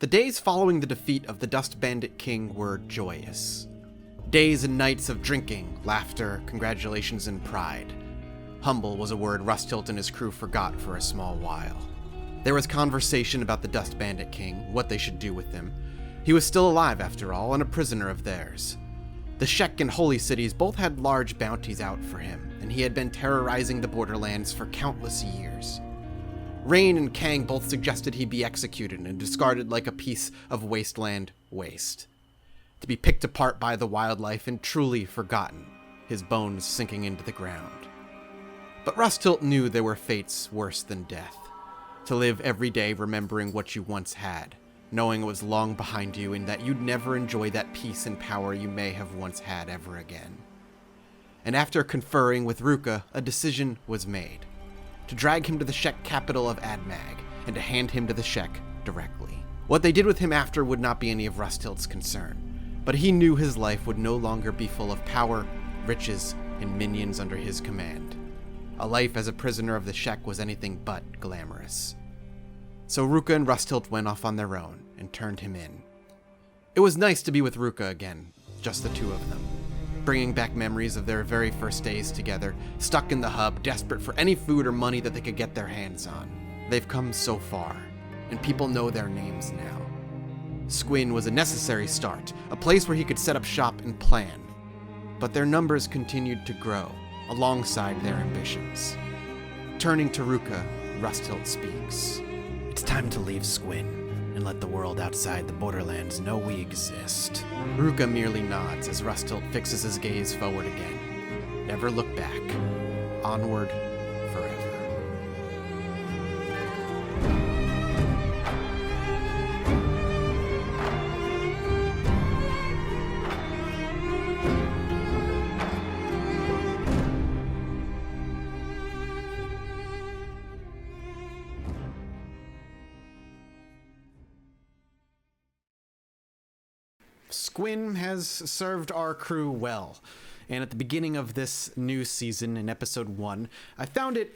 The days following the defeat of the Dust Bandit King were joyous. Days and nights of drinking, laughter, congratulations, and pride. Humble was a word Rusthilt and his crew forgot for a small while. There was conversation about the Dust Bandit King, what they should do with him. He was still alive after all, and a prisoner of theirs. The Shek and Holy Cities both had large bounties out for him, and he had been terrorizing the borderlands for countless years. Rain and Kang both suggested he be executed and discarded like a piece of wasteland waste. To be picked apart by the wildlife and truly forgotten, his bones sinking into the ground. But Rusthilt knew there were fates worse than death. To live every day remembering what you once had, knowing it was long behind you and that you'd never enjoy that peace and power you may have once had ever again. And after conferring with Ruka, a decision was made. To drag him to the Shek capital of Admag, and to hand him to the Shek directly. What they did with him after would not be any of Rusthilt's concern, but he knew his life would no longer be full of power, riches, and minions under his command. A life as a prisoner of the Shek was anything but glamorous. So Ruka and Rusthilt went off on their own, and turned him in. It was nice to be with Ruka again, just the two of them. Bringing back memories of their very first days together, stuck in the hub, desperate for any food or money that they could get their hands on. They've come so far, and people know their names now. Squin was a necessary start, a place where he could set up shop and plan. But their numbers continued to grow, alongside their ambitions. Turning to Ruka, Rusthilt speaks. It's time to leave Squin, and let the world outside the borderlands know we exist. Ruka merely nods as Rusthilt fixes his gaze forward again. Never look back. Onward, forever. Squin has served our crew well, and at the beginning of this new season in episode 1, I found it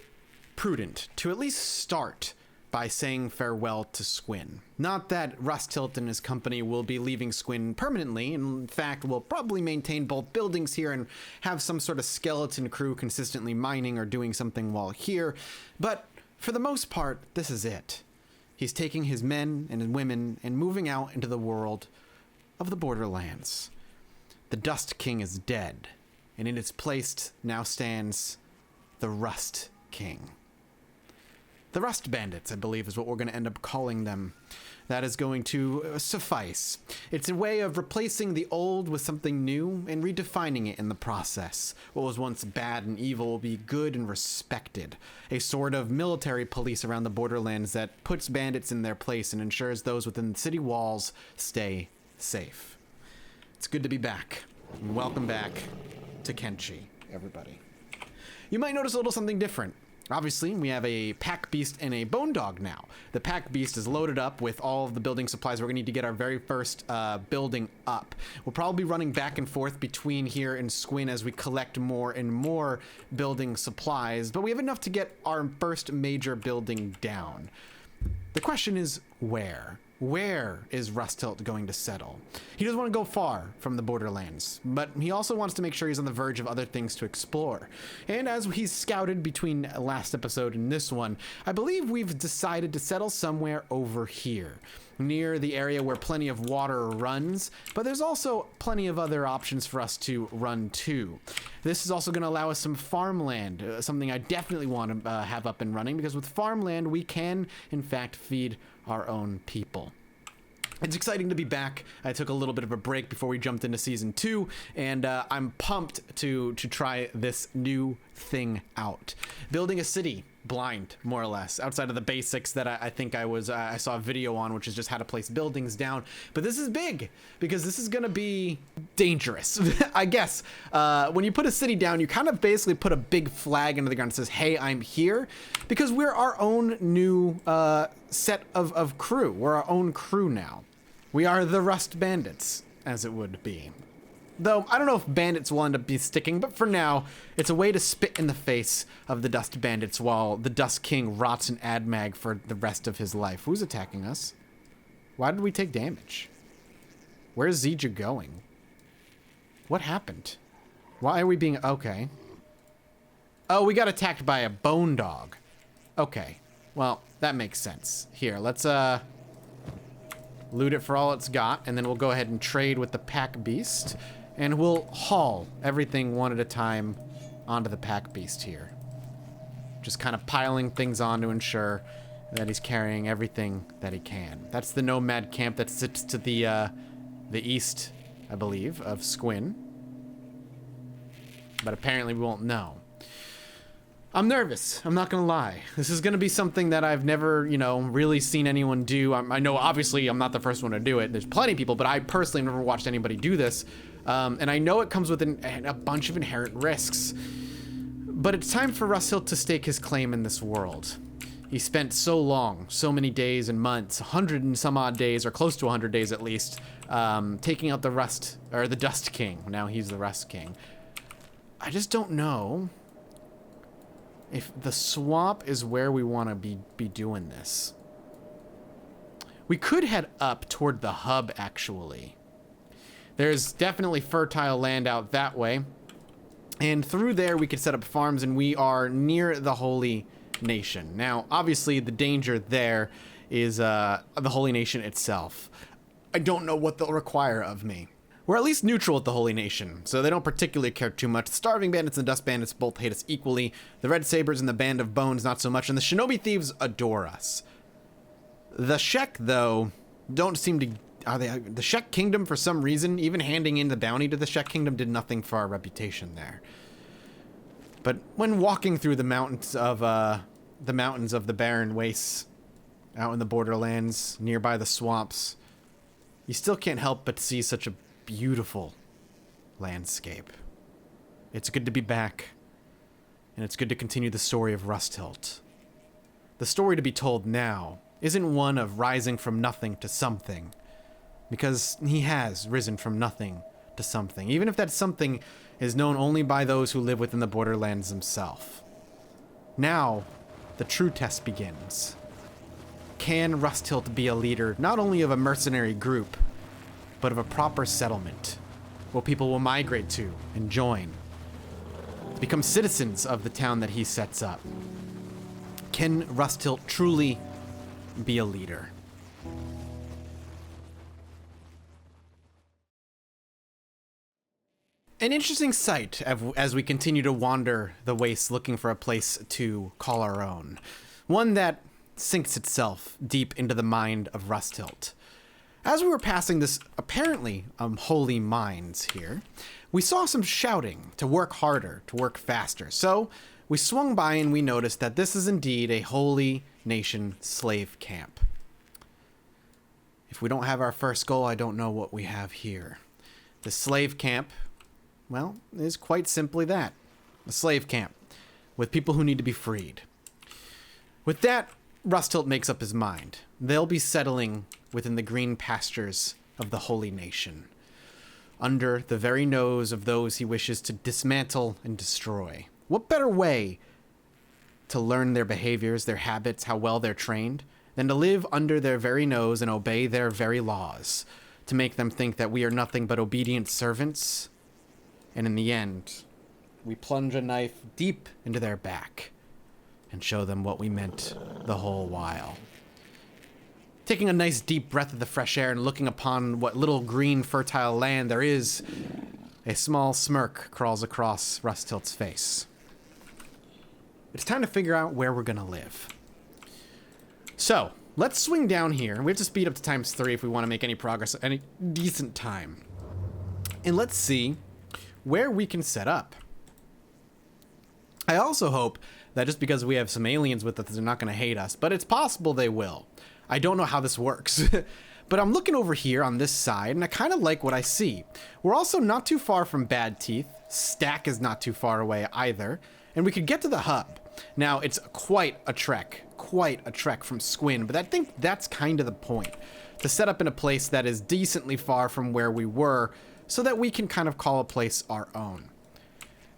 prudent to at least start by saying farewell to Squin. Not that Rusthilt and his company will be leaving Squin permanently, in fact will probably maintain both buildings here and have some sort of skeleton crew consistently mining or doing something while here, but for the most part, this is it. He's taking his men and women and moving out into the world of the borderlands. The Dust King is dead, and in its place now stands the Rust King. The Rust Bandits, I believe, is what we're going to end up calling them. That is going to suffice. It's a way of replacing the old with something new and redefining it in the process. What was once bad and evil will be good and respected. A sort of military police around the borderlands that puts bandits in their place and ensures those within the city walls stay safe. It's good to be back. And welcome back to Kenshi, everybody. You might notice a little something different. Obviously, we have a pack beast and a bone dog now. The pack beast is loaded up with all of the building supplies we're going to need to get our very first building up. We'll probably be running back and forth between here and Squin as we collect more and more building supplies, but we have enough to get our first major building down. The question is, where? Where is Rusthilt going to settle? He doesn't want to go far from the borderlands, but he also wants to make sure he's on the verge of other things to explore. And as he's scouted between last episode and this one, I believe we've decided to settle somewhere over here, near the area where plenty of water runs, but there's also plenty of other options for us to run to. This is also going to allow us some farmland, something I definitely want to have up and running, because with farmland we can, in fact, feed our own people. It's exciting to be back. I took a little bit of a break before we jumped into season 2, and I'm pumped to try this new thing out. Building a city blind, more or less, outside of the basics that I think I saw a video on, which is just how to place buildings down. But this is big, because this is gonna be dangerous. I guess when you put a city down, you kind of basically put a big flag into the ground that says, hey, I'm here, because we're our own new set of crew. We're our own crew now. We are the Rust Bandits, as it would be. Though, I don't know if bandits will end up be sticking, but for now, it's a way to spit in the face of the Dust Bandits while the Dust King rots in Admag for the rest of his life. Who's attacking us? Why did we take damage? Where's Zija going? What happened? Why are we being... Okay. Oh, we got attacked by a bone dog. Okay. Well, that makes sense. Here, let's loot it for all it's got, and then we'll go ahead and trade with the pack beast, and we'll haul everything one at a time onto the pack beast here. Just kind of piling things on to ensure that he's carrying everything that he can. That's the nomad camp that sits to the east, I believe, of Squin. But apparently we won't know. I'm nervous. I'm not gonna lie. This is gonna be something that I've never, you know, really seen anyone do. I know obviously I'm not the first one to do it. There's plenty of people, but I personally have never watched anybody do this. And I know it comes with a bunch of inherent risks. But it's time for Rusthilt to stake his claim in this world. He spent so long, so many days and months, 100 and some odd days, or close to 100 days at least, taking out the Dust King. Now he's the Rust King. I just don't know if the swamp is where we want to be doing this. We could head up toward the hub, actually. There's definitely fertile land out that way. And through there, we could set up farms, and we are near the Holy Nation. Now, obviously, the danger there is the Holy Nation itself. I don't know what they'll require of me. We're at least neutral with the Holy Nation, so they don't particularly care too much. The Starving Bandits and the Dust Bandits both hate us equally. The Red Sabers and the Band of Bones, not so much. And the Shinobi Thieves adore us. The Shek, though, don't seem to... The Shek Kingdom, for some reason, even handing in the bounty to the Shek Kingdom did nothing for our reputation there. But when walking through the mountains of the barren wastes, out in the borderlands, nearby the swamps, you still can't help but see such a beautiful landscape. It's good to be back, and it's good to continue the story of Rusthilt. The story to be told now isn't one of rising from nothing to something, because he has risen from nothing to something, even if that something is known only by those who live within the borderlands themselves. Now, the true test begins. Can Rusthilt be a leader not only of a mercenary group, but of a proper settlement, where people will migrate to and join, to become citizens of the town that he sets up? Can Rusthilt truly be a leader? An interesting sight as we continue to wander the wastes looking for a place to call our own. One that sinks itself deep into the mind of Rusthilt. As we were passing this apparently holy mines here, we saw some shouting to work harder, to work faster. So we swung by and we noticed that this is indeed a Holy Nation slave camp. If we don't have our first goal, I don't know what we have here. The slave camp, well, is quite simply that. A slave camp with people who need to be freed. With that, Rusthilt makes up his mind. They'll be settling within the green pastures of the Holy Nation, under the very nose of those he wishes to dismantle and destroy. What better way to learn their behaviors, their habits, how well they're trained, than to live under their very nose and obey their very laws, to make them think that we are nothing but obedient servants? And in the end, we plunge a knife deep into their back and show them what we meant the whole while. Taking a nice deep breath of the fresh air and looking upon what little green fertile land there is, a small smirk crawls across Rusthilt's face. It's time to figure out where we're gonna live. So, let's swing down here. We have to speed up to ×3 if we want to make any progress, any decent time. And let's see where we can set up. I also hope that just because we have some aliens with us, they're not going to hate us, but it's possible they will. I don't know how this works, but I'm looking over here on this side, and I kind of like what I see. We're also not too far from Bad Teeth. Stack is not too far away either, and we could get to the hub. Now, it's quite a trek from Squin, but I think that's kind of the point, to set up in a place that is decently far from where we were, so that we can kind of call a place our own.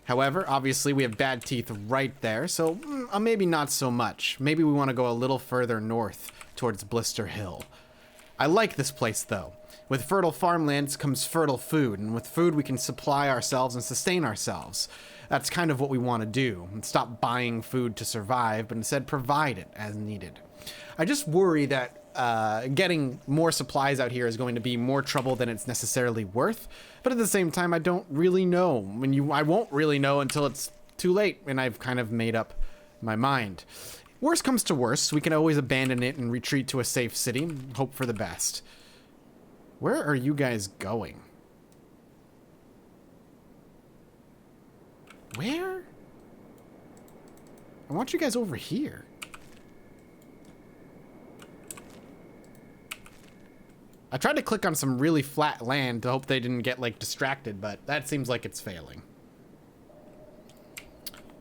However, obviously we have Bad Teeth right there, so maybe not so much. Maybe we want to go a little further north towards Blister Hill. I like this place, though. With fertile farmlands comes fertile food, and with food we can supply ourselves and sustain ourselves. That's kind of what we want to do, and stop buying food to survive, but instead provide it as needed. I just worry that getting more supplies out here is going to be more trouble than it's necessarily worth, but at the same time, I don't really know. I won't really know until it's too late, and I've kind of made up my mind. Worst comes to worst, we can always abandon it and retreat to a safe city and hope for the best. Where are you guys going? Where? I want you guys over here. I tried to click on some really flat land to hope they didn't get, like, distracted, but that seems like it's failing.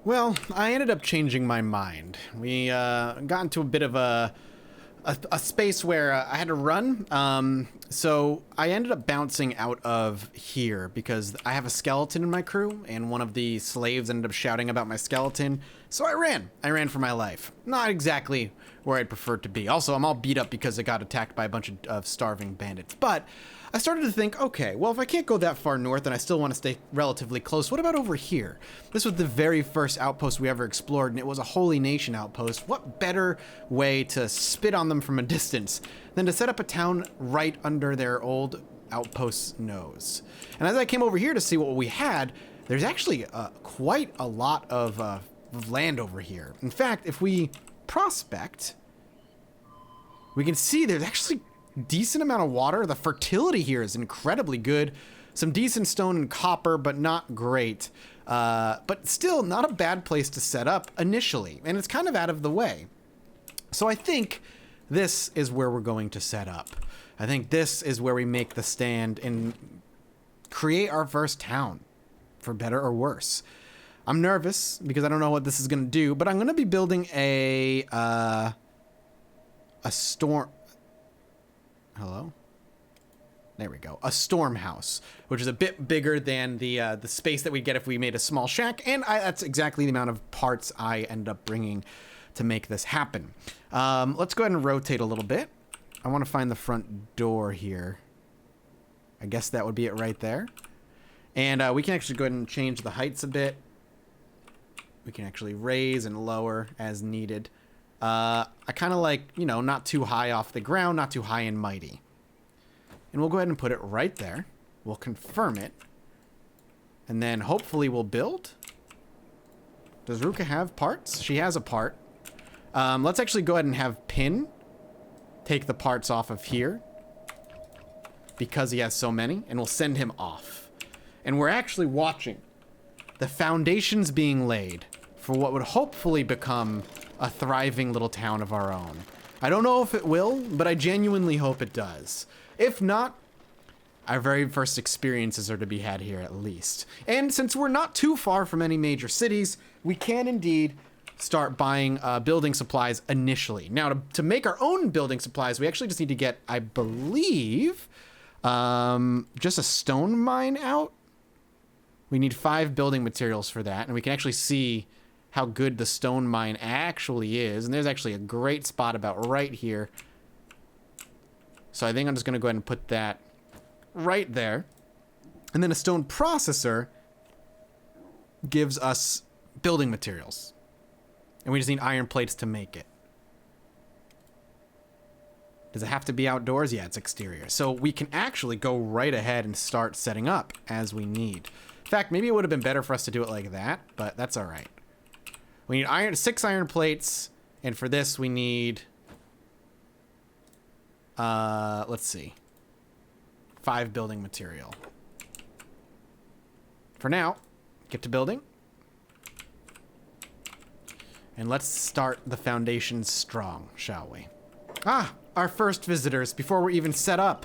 Well, I ended up changing my mind. We got into a bit of a space where I had to run. So I ended up bouncing out of here because I have a skeleton in my crew, and one of the slaves ended up shouting about my skeleton. So I ran. I ran for my life. Not exactly where I'd prefer to be. Also, I'm all beat up because I got attacked by a bunch of starving bandits. But I started to think, okay, well, if I can't go that far north and I still want to stay relatively close, what about over here? This was the very first outpost we ever explored, and it was a Holy Nation outpost. What better way to spit on them from a distance than to set up a town right under their old outpost's nose? And as I came over here to see what we had, there's actually quite a lot of land over here. In fact, if we prospect, we can see there's actually decent amount of water. The fertility here is incredibly good. Some decent stone and copper, but not great. But still not a bad place to set up initially. And it's kind of out of the way. So I think this is where we're going to set up. I think this is where we make the stand and create our first town, for better or worse. I'm nervous because I don't know what this is going to do, but I'm going to be building a storm... Hello? There we go. A storm house, which is a bit bigger than the space that we get if we made a small shack, and that's exactly the amount of parts I end up bringing to make this happen. Let's go ahead and rotate a little bit. I want to find the front door here. I guess that would be it right there. And we can actually go ahead and change the heights a bit. We can actually raise and lower as needed. I kind of like, you know, not too high off the ground, not too high and mighty. And we'll go ahead and put it right there. We'll confirm it. And then hopefully we'll build. Does Ruka have parts? She has a part. Let's actually go ahead and have Pin take the parts off of here, because he has so many, and we'll send him off. And we're actually watching the foundations being laid for what would hopefully become a thriving little town of our own. I don't know if it will, but I genuinely hope it does. If not, our very first experiences are to be had here at least. And since we're not too far from any major cities, we can indeed start buying building supplies initially. Now, to make our own building supplies, we actually just need to get, I believe, just a stone mine out. We need 5 building materials for that, and we can actually see how good the stone mine actually is. And there's actually a great spot about right here. So I think I'm just going to go ahead and put that right there. And then a stone processor gives us building materials. And we just need iron plates to make it. Does it have to be outdoors? Yeah, it's exterior. So we can actually go right ahead and start setting up as we need. In fact, maybe it would have been better for us to do it like that, but that's all right. We need 6 iron plates, and for this we need, let's see, 5 building material. For now, get to building. And let's start the foundations strong, shall we? Ah, our first visitors. Before we're even set up,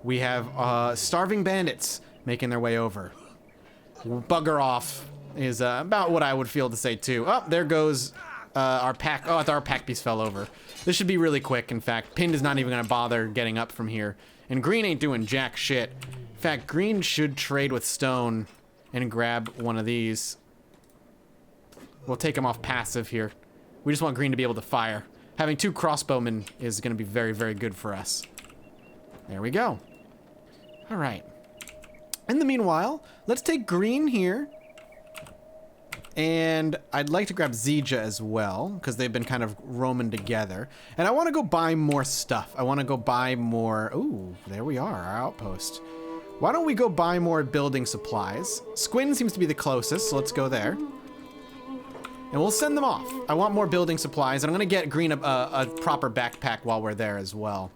we have starving bandits making their way over. Bugger off is about what I would feel to say too. Oh, there goes our pack. Oh, I thought our pack piece fell over. This should be really quick. In fact, Pinned is not even going to bother getting up from here. And Green ain't doing jack shit. In fact, Green should trade with Stone and grab one of these. We'll take him off passive here. We just want Green to be able to fire. Having 2 crossbowmen is going to be very, very good for us. There we go. All right. In the meanwhile, let's take green here. And I'd like to grab Zija as well, because they've been kind of roaming together. And I want to go buy more stuff. I want to go buy more... Ooh, there we are, our outpost. Why don't we go buy more building supplies? Squin seems to be the closest, so let's go there. And we'll send them off. I want more building supplies, and I'm going to get Green a proper backpack while we're there as well.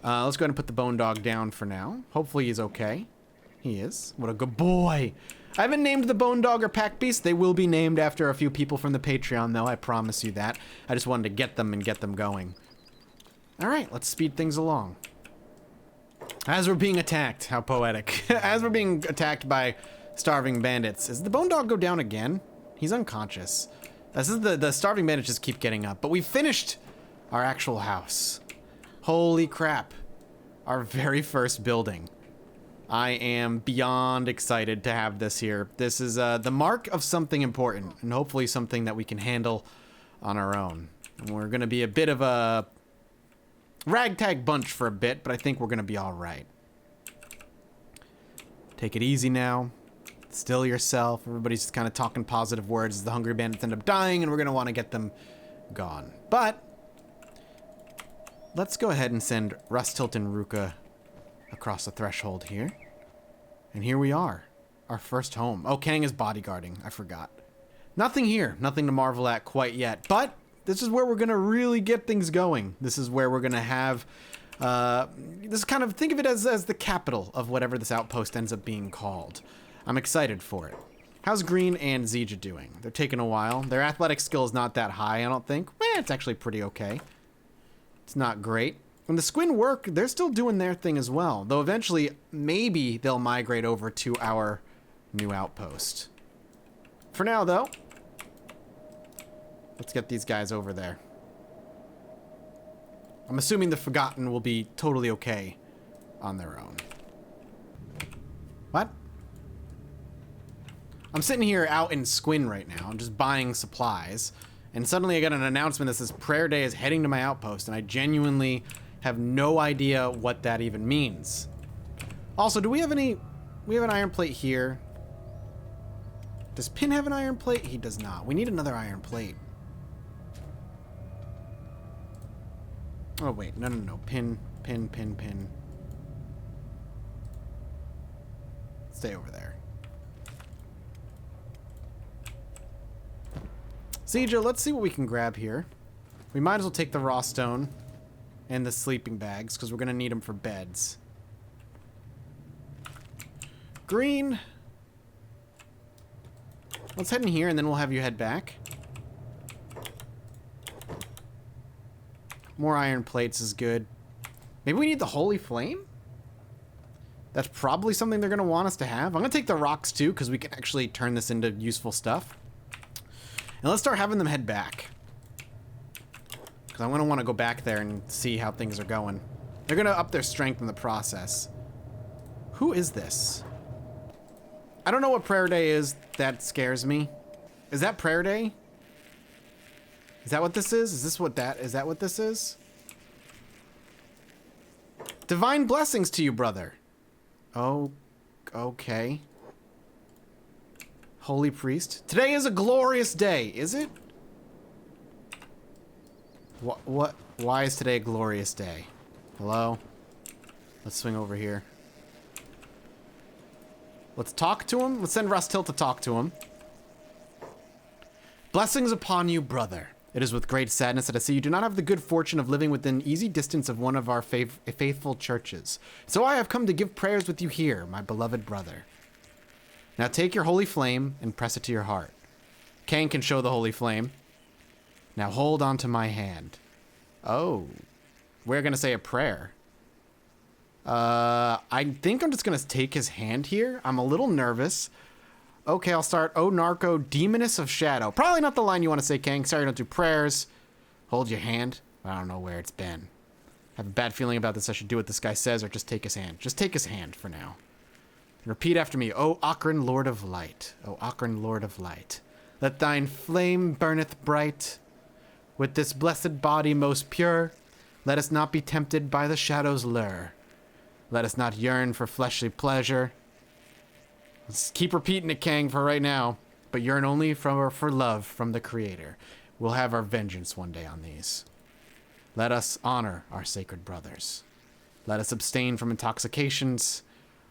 Let's go ahead and put the bone dog down for now. Hopefully he's okay. He is. What a good boy. I haven't named the bone dog or pack beast. They will be named after a few people from the Patreon, though. I promise you that. I just wanted to get them and get them going. All right, let's speed things along. As we're being attacked, how poetic. As we're being attacked by starving bandits. Does the bone dog go down again? He's unconscious. This is the starving bandits just keep getting up. But we finished our actual house. Holy crap. Our very first building. I am beyond excited to have this here. This is the mark of something important, and hopefully something that we can handle on our own. And we're going to be a bit of a ragtag bunch for a bit, but I think we're going to be all right. Take it easy now. Still yourself. Everybody's just kind of talking positive words as the hungry bandits end up dying, and we're going to want to get them gone. But let's go ahead and send Rustilt and Ruka across the threshold here. And here we are. Our first home. Oh, Kang is bodyguarding. I forgot. Nothing here. Nothing to marvel at quite yet. But this is where we're going to really get things going. This is where we're going to have... this kind of... Think of it as the capital of whatever this outpost ends up being called. I'm excited for it. How's Green and Zija doing? They're taking a while. Their athletic skill is not that high, I don't think. It's actually pretty okay. It's not great. When the Squin work, they're still doing their thing as well. Though eventually, maybe they'll migrate over to our new outpost. For now, though, let's get these guys over there. I'm assuming the Forgotten will be totally okay on their own. What? I'm sitting here out in Squin right now, just buying supplies. And suddenly I got an announcement that says Prayer Day is heading to my outpost. And I genuinely... have no idea what that even means. Also, do we have any... We have an iron plate here. Does Pin have an iron plate? He does not. We need another iron plate. Oh, wait. No. Pin. Stay over there. Zija, let's see what we can grab here. We might as well take the raw stone. And the sleeping bags, because we're going to need them for beds. Green. Let's head in here, and then we'll have you head back. More iron plates is good. Maybe we need the Holy Flame? That's probably something they're going to want us to have. I'm going to take the rocks, too, because we can actually turn this into useful stuff. And let's start having them head back. I'm going to want to go back there and see how things are going. They're going to up their strength in the process. Who is this? I don't know what Prayer Day is. That scares me. Is that Prayer Day? Is that what this is? Is that what this is? Divine blessings to you, brother. Oh, okay. Holy priest. Today is a glorious day, is it? What? Why is today a glorious day? Hello? Let's swing over here. Let's talk to him. Let's send Rustilt to talk to him. Blessings upon you, brother. It is with great sadness that I see you do not have the good fortune of living within easy distance of one of our faithful churches. So I have come to give prayers with you here, my beloved brother. Now take your holy flame and press it to your heart. Kang can show the holy flame. Now hold on to my hand. Oh, we're going to say a prayer. I think I'm just going to take his hand here. I'm a little nervous. Okay, I'll start. Oh, Narco, Demoness of Shadow. Probably not the line you want to say, Kang. Sorry, don't do prayers. Hold your hand. I don't know where it's been. I have a bad feeling about this. I should do what this guy says or just take his hand. Just take his hand for now. Repeat after me. O Ocaran, Lord of Light. O Ocaran, Lord of Light. Let thine flame burneth bright. With this blessed body most pure, Let us not be tempted by the shadow's lure. Let us not yearn for fleshly pleasure. Let's keep repeating it, Kang, for right now. But yearn only for love from the Creator. We'll have our vengeance one day on these. Let us honor our sacred brothers. Let us abstain from intoxications,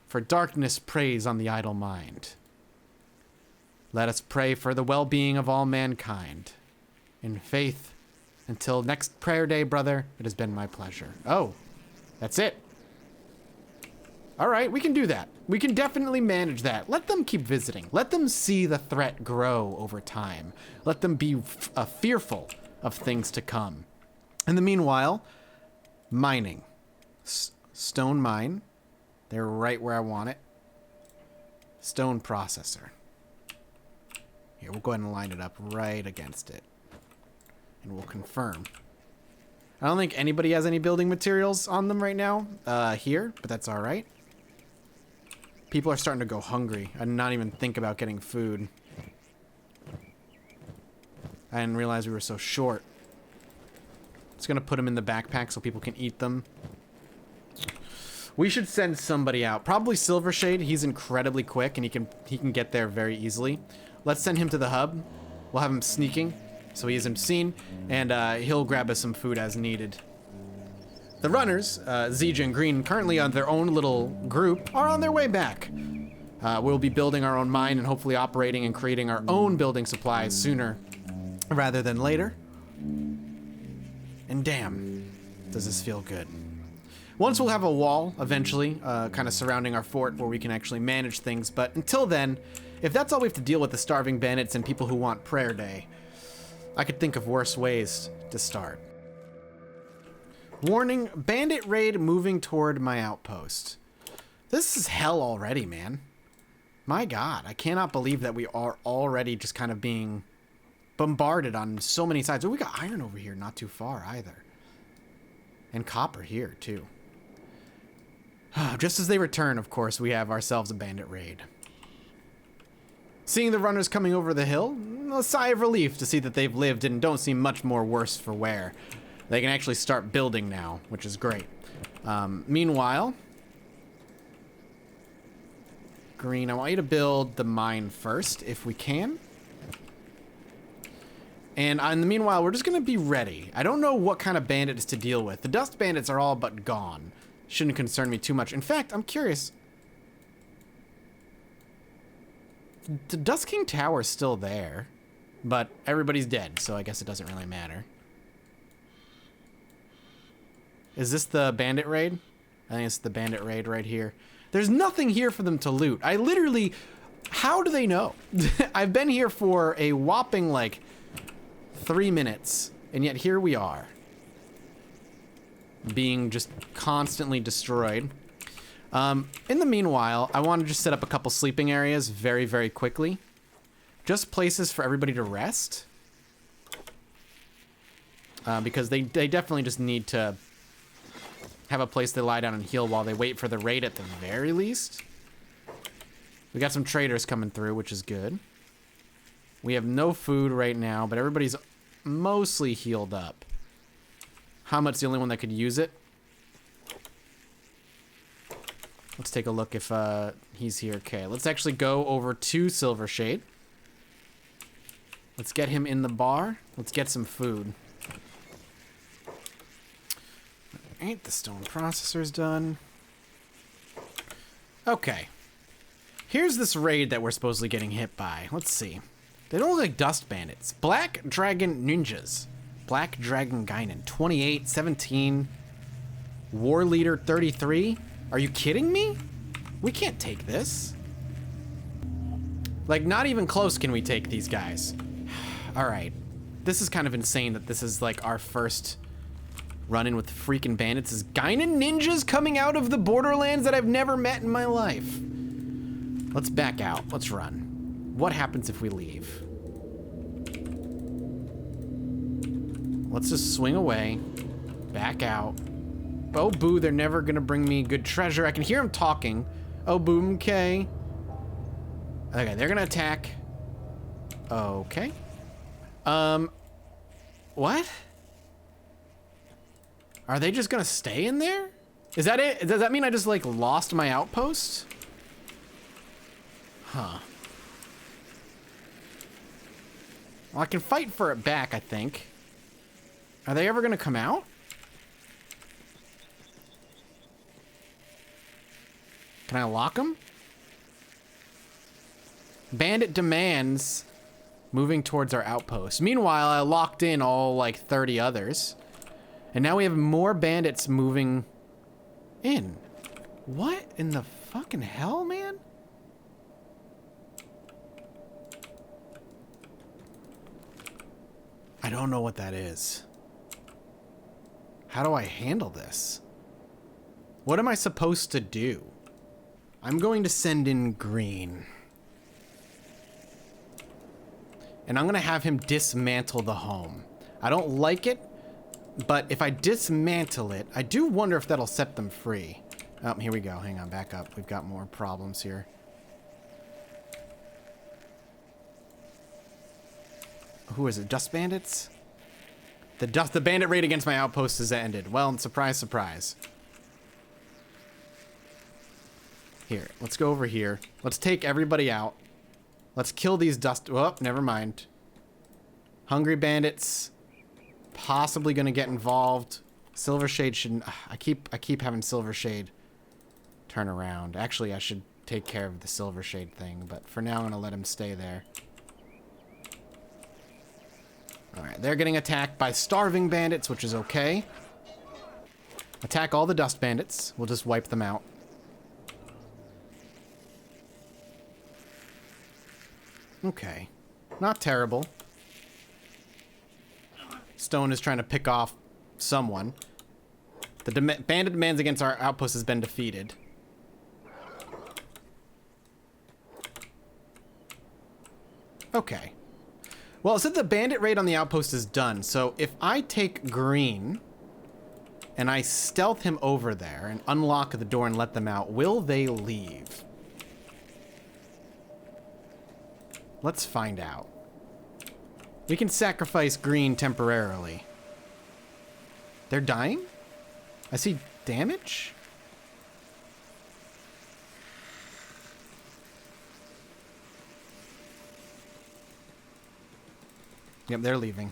for darkness preys on the idle mind. Let us pray for the well-being of all mankind. In faith, until next prayer day, brother, it has been my pleasure. Oh, that's it. All right, we can do that. We can definitely manage that. Let them keep visiting. Let them see the threat grow over time. Let them be fearful of things to come. In the meanwhile, mining. Stone mine. They're right where I want it. Stone processor. Here, we'll go ahead and line it up right against it. And we'll confirm. I don't think anybody has any building materials on them right now here, but that's all right. People are starting to go hungry. I did not even think about getting food. I didn't realize we were so short. It's gonna put them in the backpack so people can eat them. We should send somebody out. Probably Silvershade. He's incredibly quick and he can get there very easily. Let's send him to the hub. We'll have him sneaking so he isn't seen, and he'll grab us some food as needed. The runners, Zija and Green, currently on their own little group, are on their way back. We'll be building our own mine and hopefully operating and creating our own building supplies sooner rather than later. And damn, does this feel good. Once we'll have a wall, eventually, kind of surrounding our fort where we can actually manage things, but until then, if that's all we have to deal with the starving bandits and people who want prayer day, I could think of worse ways to start. Warning, Bandit Raid moving toward my outpost. This is hell already, man. My God, I cannot believe that we are already just kind of being bombarded on so many sides. Oh, we got iron over here, not too far either. And copper here, too. Just as they return, of course, we have ourselves a Bandit Raid. Seeing the runners coming over the hill, a sigh of relief to see that they've lived and don't seem much more worse for wear. They can actually start building now, which is great. Meanwhile, Green, I want you to build the mine first, if we can. And in the meanwhile, we're just going to be ready. I don't know what kind of bandits to deal with. The dust bandits are all but gone. Shouldn't concern me too much. In fact, I'm curious. The Dust King Tower is still there, but everybody's dead, so I guess it doesn't really matter. Is this the Bandit Raid? I think it's the Bandit Raid right here. There's nothing here for them to loot. I literally... How do they know? I've been here for a whopping, like, 3 minutes, and yet here we are. Being just constantly destroyed. In the meanwhile, I want to just set up a couple sleeping areas very, very quickly. Just places for everybody to rest. Because they definitely just need to have a place to lie down and heal while they wait for the raid at the very least. We got some traders coming through, which is good. We have no food right now, but everybody's mostly healed up. Hamad's the only one that could use it. Let's take a look if he's here. Okay, let's actually go over to Silvershade. Let's get him in the bar. Let's get some food. Alright, the stone processor's done. Okay. Here's this raid that we're supposedly getting hit by. Let's see. They don't look like dust bandits. Black Dragon Ninjas. Black Dragon Guinan. 28, 17. War Leader 33. Are you kidding me? We can't take this. Like, not even close can we take these guys. Alright. This is kind of insane that this is like our first run-in with freaking bandits. Is Guinan ninjas coming out of the borderlands that I've never met in my life? Let's back out. Let's run. What happens if we leave? Let's just swing away. Back out. Oh, boo, they're never gonna bring me good treasure. I can hear them talking. Oh, boom, okay. Okay, they're gonna attack. Okay. What? Are they just gonna stay in there? Is that it? Does that mean I just, like, lost my outpost? Huh. Well, I can fight for it back, I think. Are they ever gonna come out? Can I lock them? Bandit demands moving towards our outpost. Meanwhile, I locked in all, like, 30 others. And now we have more bandits moving in. What in the fucking hell, man? I don't know what that is. How do I handle this? What am I supposed to do? I'm going to send in green. And I'm going to have him dismantle the home. I don't like it, but if I dismantle it, I do wonder if that'll set them free. Oh, here we go. Hang on, back up. We've got more problems here. Who is it? Dust bandits? The bandit raid against my outpost has ended. Well, surprise, surprise. Here, let's go over here. Let's take everybody out. Let's kill these dust... Oh, never mind. Hungry bandits. Possibly gonna get involved. Silver Shade shouldn't... I keep having Silver Shade turn around. Actually, I should take care of the Silver Shade thing, but for now, I'm gonna let him stay there. Alright, they're getting attacked by starving bandits, which is okay. Attack all the dust bandits. We'll just wipe them out. Okay. Not terrible. Stone is trying to pick off someone. The bandit demands against our outpost has been defeated. Okay. Well, it said the bandit raid on the outpost is done, so if I take green and I stealth him over there and unlock the door and let them out, will they leave? Let's find out. We can sacrifice green temporarily. They're dying? I see damage? Yep, they're leaving.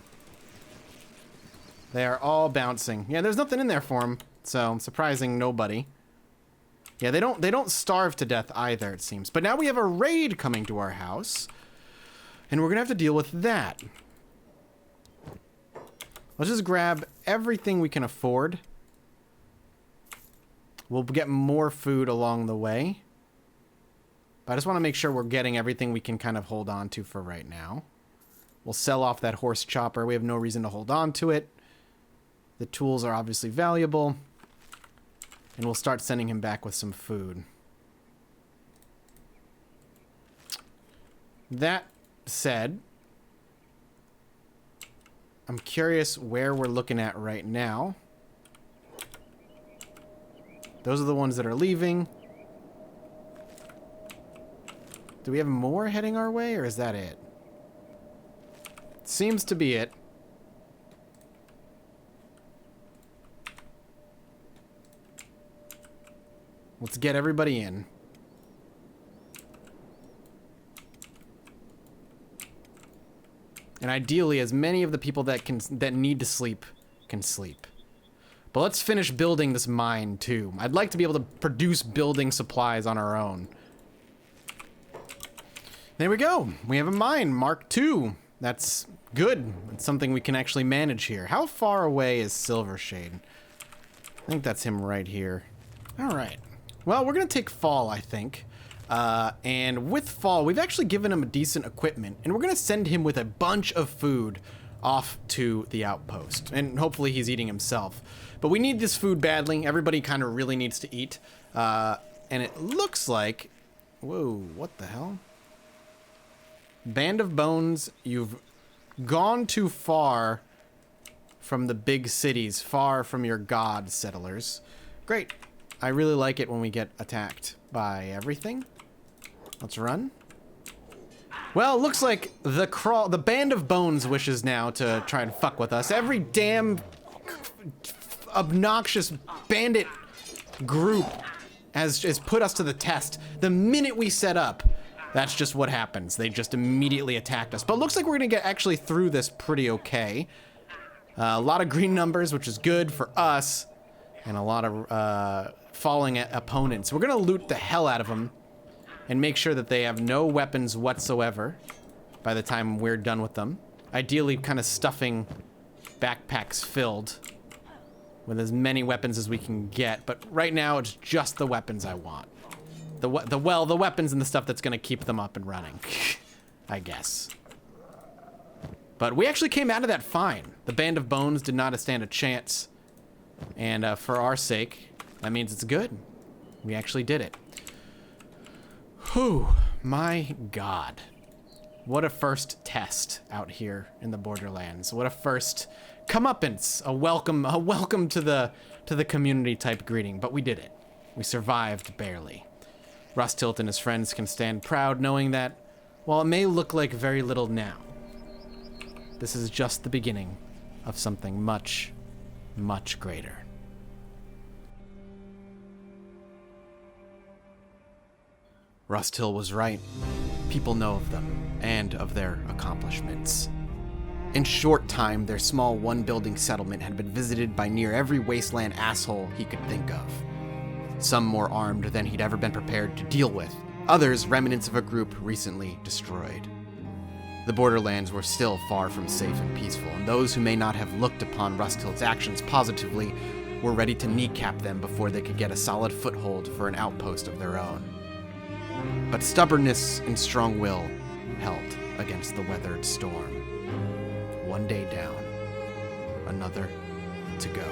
They are all bouncing. Yeah, there's nothing in there for them, so surprising nobody. Yeah, they don't starve to death either, it seems. But now we have a raid coming to our house, and we're gonna have to deal with that. Let's just grab everything we can afford. We'll get more food along the way. But I just want to make sure we're getting everything we can kind of hold on to for right now. We'll sell off that horse chopper. We have no reason to hold on to it. The tools are obviously valuable. And we'll start sending him back with some food. That said, I'm curious where we're looking at right now. Those are the ones that are leaving. Do we have more heading our way, or is that it? Seems to be it. Let's get everybody in. And ideally, as many of the people that need to sleep can sleep. But let's finish building this mine too. I'd like to be able to produce building supplies on our own. There we go. We have a mine, Mark II. That's good. It's something we can actually manage here. How far away is Silver Shade? I think that's him right here. All right. Well, we're going to take Fall, I think. And with Fall, we've actually given him a decent equipment. And we're going to send him with a bunch of food off to the outpost. And hopefully he's eating himself. But we need this food badly. Everybody kind of really needs to eat. And it looks like... Whoa, what the hell? Band of Bones, you've gone too far from the big cities, far from your god settlers. Great. I really like it when we get attacked by everything. Let's run. Well, it looks like the Band of Bones wishes now to try and fuck with us. Every damn obnoxious bandit group has put us to the test. The minute we set up, that's just what happens. They just immediately attacked us. But it looks like we're gonna get actually through this pretty okay. A lot of green numbers, which is good for us, and a lot of falling opponents. We're gonna loot the hell out of them and make sure that they have no weapons whatsoever by the time we're done with them. Ideally, kind of stuffing backpacks filled with as many weapons as we can get, but right now it's just the weapons I want. The weapons and the stuff that's gonna keep them up and running, I guess. But we actually came out of that fine. The Band of Bones did not stand a chance, and for our sake, that means it's good. We actually did it. Whew, my God. What a first test out here in the Borderlands. What a first comeuppance, a welcome to the community type greeting, but we did it. We survived barely. Rustilt and his friends can stand proud knowing that, while it may look like very little now, this is just the beginning of something much, much greater. Rusthill was right. People know of them, and of their accomplishments. In short time, their small one-building settlement had been visited by near every wasteland asshole he could think of. Some more armed than he'd ever been prepared to deal with. Others, remnants of a group recently destroyed. The Borderlands were still far from safe and peaceful, and those who may not have looked upon Rusthill's actions positively were ready to kneecap them before they could get a solid foothold for an outpost of their own. But stubbornness and strong will held against the weathered storm. One day down, another to go.